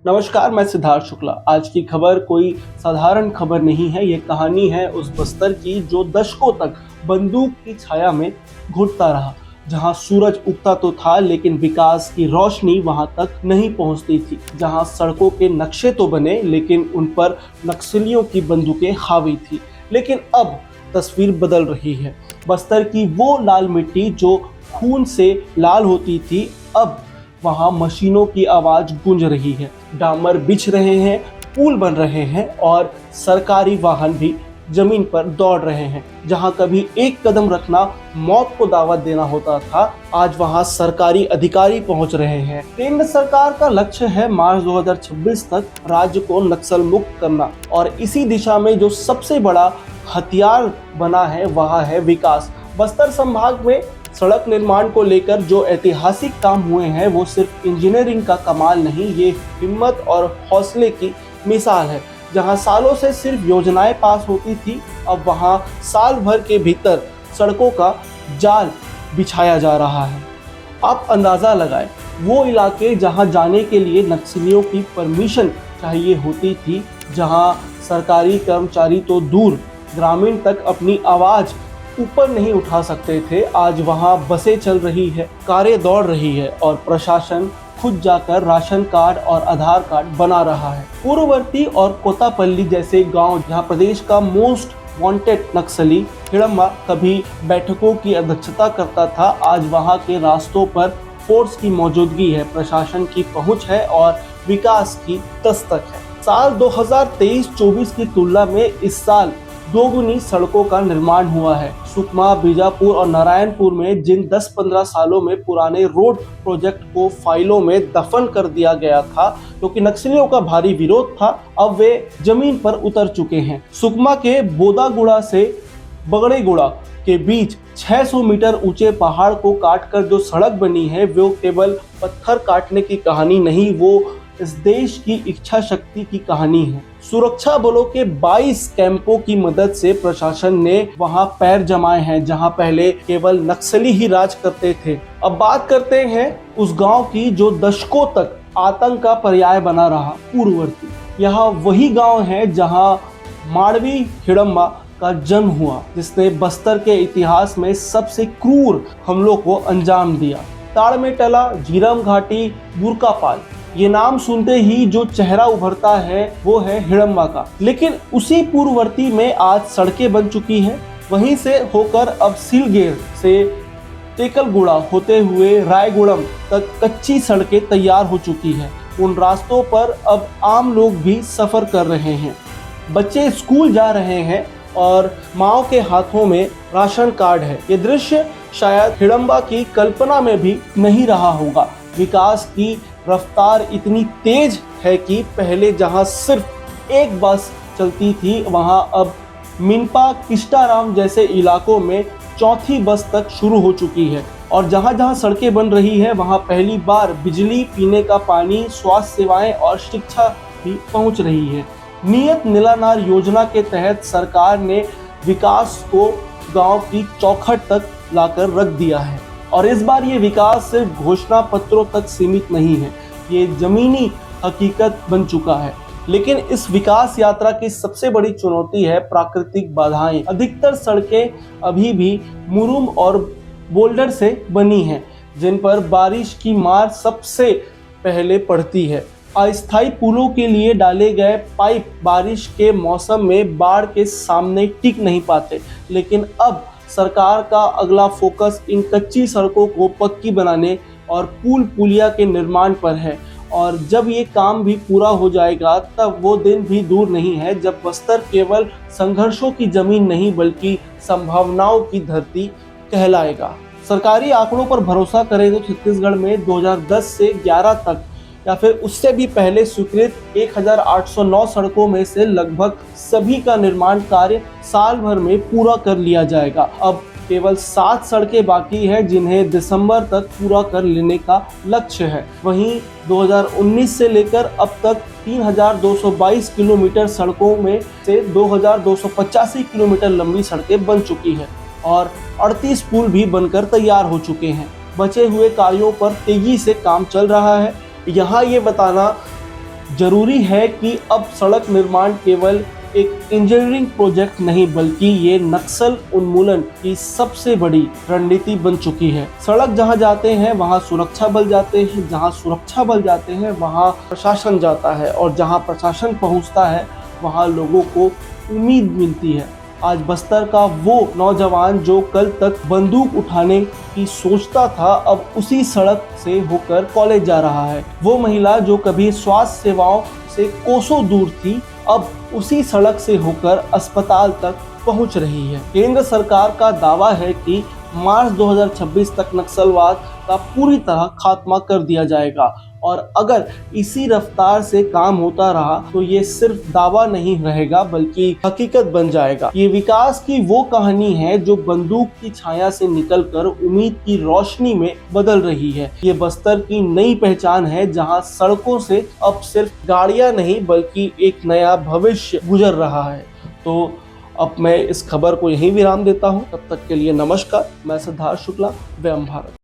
नमस्कार, मैं सिद्धार्थ शुक्ला। आज की खबर कोई साधारण खबर नहीं है। ये कहानी है उस बस्तर की जो दशकों तक बंदूक की छाया में घुटता रहा, जहां सूरज उगता तो था लेकिन विकास की रोशनी वहां तक नहीं पहुंचती थी, जहां सड़कों के नक्शे तो बने लेकिन उन पर नक्सलियों की बंदूकें हावी थी। लेकिन अब तस्वीर बदल रही है। बस्तर की वो लाल मिट्टी जो खून से लाल होती थी, अब वहां मशीनों की आवाज गूंज रही है। डामर बिछ रहे हैं, पुल बन रहे हैं और सरकारी वाहन भी जमीन पर दौड़ रहे हैं। जहां कभी एक कदम रखना मौत को दावत देना होता था, आज वहां सरकारी अधिकारी पहुंच रहे हैं। केंद्र सरकार का लक्ष्य है मार्च 2026 तक राज्य को नक्सल मुक्त करना, और इसी दिशा में जो सबसे बड़ा हथियार बना है वह है विकास। बस्तर संभाग में सड़क निर्माण को लेकर जो ऐतिहासिक काम हुए हैं वो सिर्फ इंजीनियरिंग का कमाल नहीं, ये हिम्मत और हौसले की मिसाल है। जहां सालों से सिर्फ योजनाएं पास होती थी, अब वहां साल भर के भीतर सड़कों का जाल बिछाया जा रहा है। आप अंदाजा लगाएं, वो इलाके जहां जाने के लिए नक्सलियों की परमिशन चाहिए होती थी, जहां सरकारी कर्मचारी तो दूर, ग्रामीण तक अपनी आवाज ऊपर नहीं उठा सकते थे, आज वहां बसें चल रही है, कारें दौड़ रही है और प्रशासन खुद जाकर राशन कार्ड और आधार कार्ड बना रहा है। पूर्ववर्ती और कोतापल्ली जैसे गांव, जहां प्रदेश का मोस्ट वांटेड नक्सली हिड़म्बा कभी बैठकों की अध्यक्षता करता था, आज वहां के रास्तों पर फोर्स की मौजूदगी है, प्रशासन की पहुंच है और विकास की दस्तक है। साल 2023-24 की तुलना में इस साल दोगुनी सड़कों का निर्माण हुआ है। सुकमा, बीजापुर और नारायणपुर में जिन 10-15 सालों में पुराने रोड प्रोजेक्ट को फाइलों में दफन कर दिया गया था क्योंकि नक्सलियों का भारी विरोध था, अब वे जमीन पर उतर चुके हैं। सुकमा के बोदागुड़ा से बगड़ेगुड़ा के बीच 600 मीटर ऊंचे पहाड़ को काटकर जो सड़क बनी है, वो केवल पत्थर काटने की कहानी नहीं, वो इस देश की इच्छा शक्ति की कहानी है। सुरक्षा बलों के 22 कैंपों की मदद से प्रशासन ने वहां पैर जमाए हैं, जहां पहले केवल नक्सली ही राज करते थे। अब बात करते हैं उस गांव की जो दशकों तक आतंक का पर्याय बना रहा, पूर्ववर्ती। यह वही गांव है जहां माड़वी हिड़म्बा का जन्म हुआ, जिसने बस्तर के इतिहास में सबसे क्रूर हमलों को अंजाम दिया। ताड़ में टला, झीरम घाटी, बुरकापाल, ये नाम सुनते ही जो चेहरा उभरता है वो है हिड़म्बा का। लेकिन उसी पूर्ववर्ती में आज सड़कें बन चुकी हैं। वहीं से होकर अब सिलगेर से टेकलगुड़ा होते हुए रायगुड़म तक कच्ची सड़कें तैयार हो चुकी हैं। उन रास्तों पर अब आम लोग भी सफर कर रहे हैं, बच्चे स्कूल जा रहे हैं और माओ के हाथों में राशन कार्ड है। ये दृश्य शायद हिड़म्बा की कल्पना में भी नहीं रहा होगा। विकास की रफ्तार इतनी तेज है कि पहले जहां सिर्फ एक बस चलती थी, वहां अब मिनपा, किस्टाराम जैसे इलाकों में चौथी बस तक शुरू हो चुकी है। और जहां जहां सड़कें बन रही है वहां पहली बार बिजली, पीने का पानी, स्वास्थ्य सेवाएं और शिक्षा भी पहुंच रही है। नियत नीलानार योजना के तहत सरकार ने विकास को गांव की चौखट तक लाकर रख दिया है, और इस बार ये विकास सिर्फ घोषणा पत्रों तक सीमित नहीं है, ये जमीनी हकीकत बन चुका है। लेकिन इस विकास यात्रा की सबसे बड़ी चुनौती है प्राकृतिक बाधाएं। अधिकतर सड़कें अभी भी मुरुम और बोल्डर से बनी हैं, जिन पर बारिश की मार सबसे पहले पड़ती है। अस्थायी पुलों के लिए डाले गए पाइप बारिश के मौसम में बाढ़ के सामने टिक नहीं पाते। लेकिन अब सरकार का अगला फोकस इन कच्ची सड़कों को पक्की बनाने और पुल पुलिया के निर्माण पर है, और जब ये काम भी पूरा हो जाएगा तब वो दिन भी दूर नहीं है जब बस्तर केवल संघर्षों की जमीन नहीं बल्कि संभावनाओं की धरती कहलाएगा। सरकारी आंकड़ों पर भरोसा करें तो छत्तीसगढ़ में 2010 से 11 तक या फिर उससे भी पहले स्वीकृत 1809 सड़कों में से लगभग सभी का निर्माण कार्य साल भर में पूरा कर लिया जाएगा। अब केवल 7 सड़कें बाकी है जिन्हें दिसंबर तक पूरा कर लेने का लक्ष्य है। वहीं 2019 से लेकर अब तक 3222 किलोमीटर सड़कों में से 2285 किलोमीटर लंबी सड़कें बन चुकी हैं और 38 पुल भी बनकर तैयार हो चुके हैं। बचे हुए कार्यों पर तेजी से काम चल रहा है। यहाँ ये बताना जरूरी है कि अब सड़क निर्माण केवल एक इंजीनियरिंग प्रोजेक्ट नहीं बल्कि ये नक्सल उन्मूलन की सबसे बड़ी रणनीति बन चुकी है। सड़क जहां जाते हैं वहां सुरक्षा बल जाते हैं, जहां सुरक्षा बल जाते हैं वहां प्रशासन जाता है, और जहां प्रशासन पहुंचता है वहां लोगों को उम्मीद मिलती है। आज बस्तर का वो नौजवान जो कल तक बंदूक उठाने की सोचता था, अब उसी सड़क से होकर कॉलेज जा रहा है। वो महिला जो कभी स्वास्थ्य सेवाओं से कोसों दूर थी, अब उसी सड़क से होकर अस्पताल तक पहुंच रही है। केंद्र सरकार का दावा है कि मार्च 2026 तक नक्सलवाद का पूरी तरह खात्मा कर दिया जाएगा, और अगर इसी रफ्तार से काम होता रहा तो ये सिर्फ दावा नहीं रहेगा बल्कि हकीकत बन जाएगा। ये विकास की वो कहानी है जो बंदूक की छाया से निकलकर उम्मीद की रोशनी में बदल रही है। ये बस्तर की नई पहचान है जहां सड़कों से अब सिर्फ गाड़ियां नहीं बल्कि एक नया भविष्य गुजर रहा है। तो अब मैं इस खबर को यहीं विराम देता हूं। तब तक के लिए नमस्कार। मैं सिद्धार्थ शुक्ला, व्यम भारत।